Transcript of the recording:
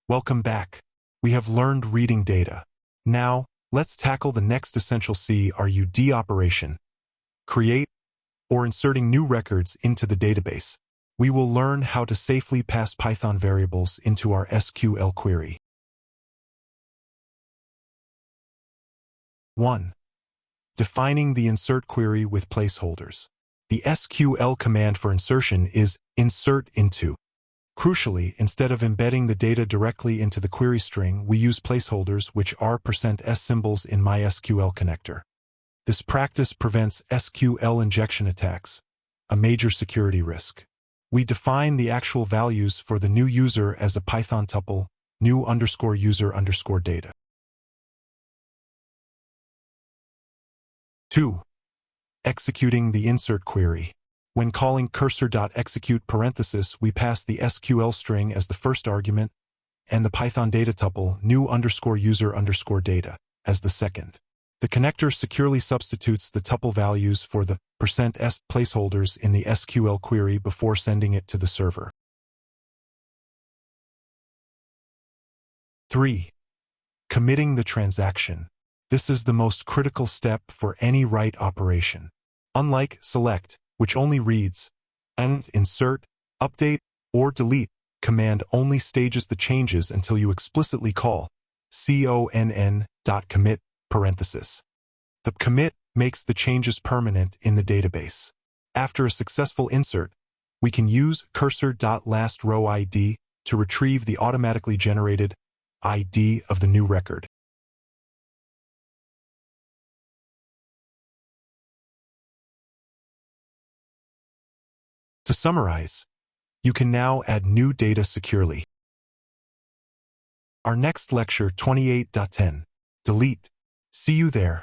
Welcome back. We have learned reading data. Now, let's tackle the next essential CRUD operation: create or inserting new records into the database. We will learn how to safely pass Python variables into our SQL query. 1. Defining the insert query with placeholders. The SQL command for insertion is insert into. Crucially, instead of embedding the data directly into the query string, we use placeholders, which are %s symbols in MySql connector. This practice prevents SQL injection attacks, a major security risk. We define the actual values for the new user as a Python tuple, new_user_data. 2. Executing the insert query. When calling cursor.execute parenthesis, we pass the SQL string as the first argument and the Python data tuple new_user_data as the second. The connector securely substitutes the tuple values for the %s placeholders in the SQL query before sending it to the server. 3. Committing the transaction. This is the most critical step for any write operation. Unlike select, which only reads, and insert, update, or delete, command only stages the changes until you explicitly call conn.commit parenthesis. The commit makes the changes permanent in the database. After a successful insert, we can use cursor.lastRowID to retrieve the automatically generated ID of the new record. To summarize, you can now add new data securely. Our next lecture 28.10. Delete. See you there.